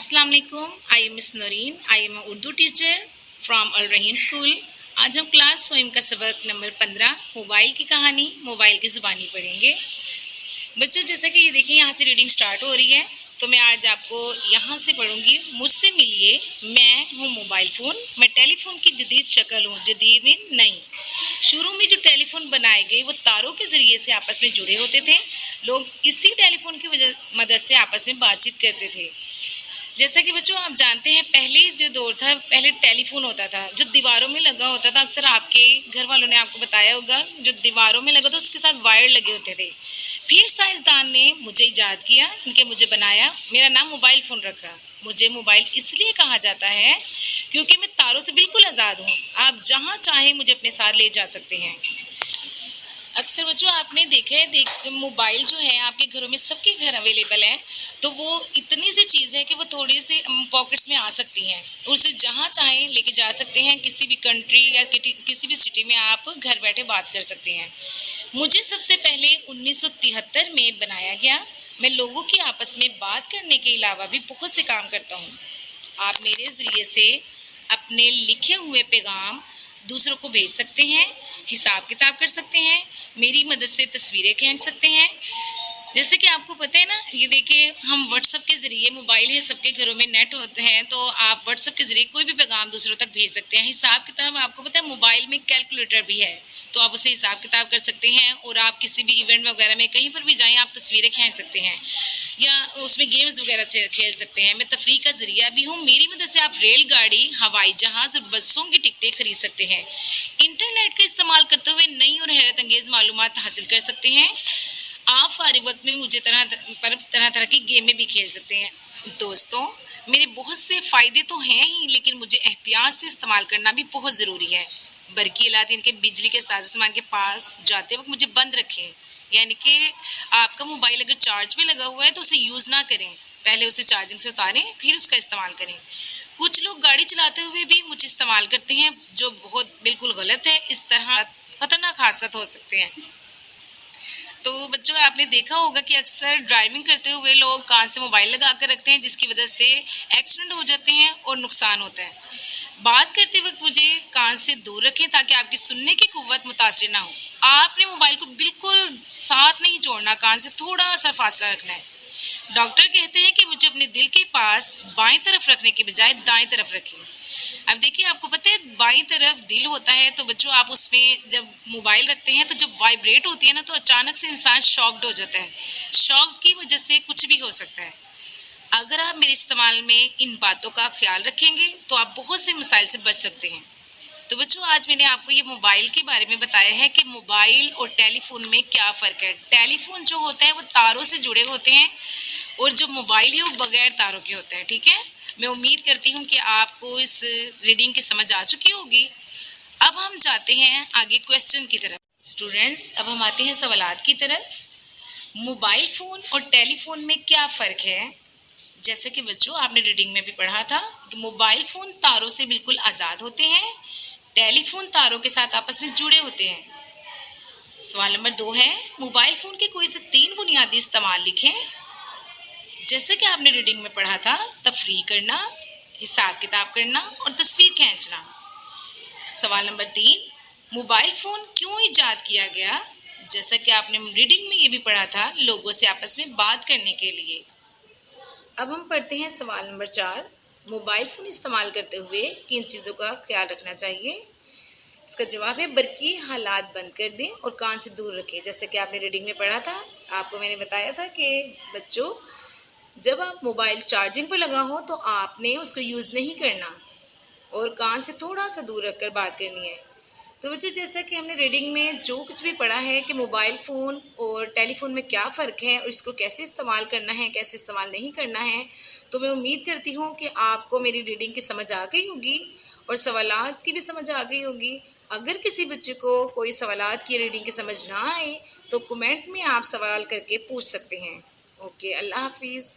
अस्सलाम वालेकुम। I am miss Naureen. I am Urdu teacher from Al Rahim school. आज हम क्लास स्वयं का सबक नंबर 15 मोबाइल की कहानी मोबाइल की ज़ुबानी पढ़ेंगे। बच्चों, जैसा कि ये देखिए यहाँ से रीडिंग स्टार्ट हो रही है, तो मैं आज आपको यहाँ से पढ़ूंगी। मुझसे मिलिए, मैं हूँ मोबाइल फ़ोन, मैं टेलीफोन की जदीद शक्ल हूँ, जदीद में नई। शुरू में जो टेलीफोन बनाए गए वो तारों के ज़रिए से आपस में जुड़े होते थे। लोग इसी टेलीफोन की मदद से आपस में बातचीत करते थे। जैसा कि बच्चों आप जानते हैं, पहले जो दौर था, पहले टेलीफोन होता था जो दीवारों में लगा होता था। अक्सर आपके घर वालों ने आपको बताया होगा, जो दीवारों में लगा था उसके साथ वायर लगे होते थे। फिर साइंसदान ने मुझे इजाद किया, इनके मुझे बनाया, मेरा नाम मोबाइल फ़ोन रखा। मुझे मोबाइल इसलिए कहा जाता है क्योंकि मैं तारों से बिल्कुल आज़ाद हूँ। आप जहाँ चाहे मुझे अपने साथ ले जा सकते हैं। अक्सर बच्चों आपने देखा है, मोबाइल जो है आपके घरों में सबके घर अवेलेबल है, तो वो इतनी सी चीज़ है कि वो थोड़ी सी पॉकेट्स में आ सकती हैं, उसे जहाँ चाहें लेके जा सकते हैं। किसी भी कंट्री या किसी भी सिटी में आप घर बैठे बात कर सकते हैं। मुझे सबसे पहले 1973 में बनाया गया। मैं लोगों की आपस में बात करने के अलावा भी बहुत से काम करता हूँ। आप मेरे ज़रिए से अपने लिखे हुए पैगाम दूसरों को भेज सकते हैं, हिसाब किताब कर सकते हैं, मेरी मदद से तस्वीरें खींच सकते हैं। जैसे कि आपको पता है ना, ये देखिए हम व्हाट्सएप के ज़रिए, मोबाइल है सबके घरों में, नेट होते हैं, तो आप व्हाट्सएप के ज़रिए कोई भी पैगाम दूसरों तक भेज सकते हैं। हिसाब किताब आपको पता है, मोबाइल में कैलकुलेटर भी है, तो आप उसे हिसाब किताब कर सकते हैं। और आप किसी भी इवेंट वगैरह में कहीं पर भी जाएं, आप तस्वीरें खींच सकते हैं या उसमें गेम्स वगैरह से खेल सकते हैं। मैं तफरीह का ज़रिया भी हूँ। मेरी मदद से आप रेलगाड़ी, हवाई जहाज़ और बसों की टिकटें खरीद सकते हैं। इंटरनेट का इस्तेमाल करते हुए नई और हैरत अंगेज़ मालूमात हासिल कर सकते हैं। आप फारिग वक्त में मुझे तरह तरह की गेमें भी खेल सकते हैं। दोस्तों, मेरे बहुत से फ़ायदे तो हैं ही, लेकिन मुझे एहतियात से इस्तेमाल करना भी बहुत ज़रूरी है। बरकी इलात इनके बिजली के साजो सामान के पास जाते वक्त मुझे बंद रखें, यानी कि आपका मोबाइल अगर चार्ज पे लगा हुआ है तो उसे यूज़ ना करें, पहले उसे चार्जिंग से उतारें फिर उसका इस्तेमाल करें। कुछ लोग गाड़ी चलाते हुए भी मुझे इस्तेमाल करते हैं, जो बहुत बिल्कुल गलत है। इस तरह खतरनाक हादसे हो सकते हैं। तो बच्चों, आपने देखा होगा कि अक्सर ड्राइविंग करते हुए लोग कान से मोबाइल लगा कर रखते हैं, जिसकी वजह से एक्सीडेंट हो जाते हैं और नुकसान होता है। बात करते वक्त मुझे कान से दूर रखें ताकि आपकी सुनने की कुव्वत मुतासिर ना हो। आपने मोबाइल को बिल्कुल साथ नहीं जोड़ना, कान से थोड़ा सा फासला रखना है। डॉक्टर कहते हैं कि मुझे अपने दिल के पास बाएं तरफ रखने के बजाय दाएं तरफ रखें। अब देखिए, आपको पता है बाईं तरफ दिल होता है, तो बच्चों आप उसमें जब मोबाइल रखते हैं तो जब वाइब्रेट होती है ना, तो अचानक से इंसान शॉक्ड हो जाता है। शॉक की वजह से कुछ भी हो सकता है। अगर आप मेरे इस्तेमाल में इन बातों का ख्याल रखेंगे तो आप बहुत से मसाइल से बच सकते हैं। तो बच्चों, आज मैंने आपको ये मोबाइल के बारे में बताया है कि मोबाइल और टेलीफोन में क्या फ़र्क है। टेलीफोन जो होता है वो तारों से जुड़े होते हैं, और जो मोबाइल है वो बगैर तारों के होता है। ठीक है, मैं उम्मीद करती हूँ कि आपको इस रीडिंग की समझ आ चुकी होगी। अब हम जाते हैं आगे क्वेश्चन की तरफ। स्टूडेंट्स, अब हम आते हैं सवालात की तरफ। मोबाइल फ़ोन और टेलीफोन में क्या फ़र्क है? जैसे कि बच्चों आपने रीडिंग में भी पढ़ा था कि मोबाइल फ़ोन तारों से बिल्कुल आज़ाद होते हैं, टेलीफोन तारों के साथ आपस में जुड़े होते हैं। सवाल नंबर 2 है, मोबाइल फ़ोन के कोई से 3 बुनियादी इस्तेमाल लिखें। जैसे कि आपने रीडिंग में पढ़ा था, तफरीह करना, हिसाब किताब करना और तस्वीर खींचना। सवाल नंबर 3, मोबाइल फ़ोन क्यों इजाद किया गया? जैसा कि आपने रीडिंग में ये भी पढ़ा था, लोगों से आपस में बात करने के लिए। अब हम पढ़ते हैं सवाल नंबर 4, मोबाइल फ़ोन इस्तेमाल करते हुए किन चीज़ों का ख्याल रखना चाहिए? इसका जवाब है, बरकी हालात बंद कर दें और कान से दूर रखें। जैसे कि आपने रीडिंग में पढ़ा था, आपको मैंने बताया था कि बच्चों, जब आप मोबाइल चार्जिंग पर लगा हो तो आपने उसको यूज़ नहीं करना और कान से थोड़ा सा दूर रखकर बात करनी है। तो बच्चों, जैसा कि हमने रीडिंग में जो कुछ भी पढ़ा है कि मोबाइल फ़ोन और टेलीफोन में क्या फ़र्क है और इसको कैसे इस्तेमाल करना है, कैसे इस्तेमाल नहीं करना है, तो मैं उम्मीद करती हूँ कि आपको मेरी रीडिंग की समझ आ गई होगी और सवालात की भी समझ आ गई होगी। अगर किसी बच्चे को कोई सवालात की रीडिंग की समझ ना आए तो कमेंट में आप सवाल करके पूछ सकते हैं। ओके, अल्लाह हाफिज़।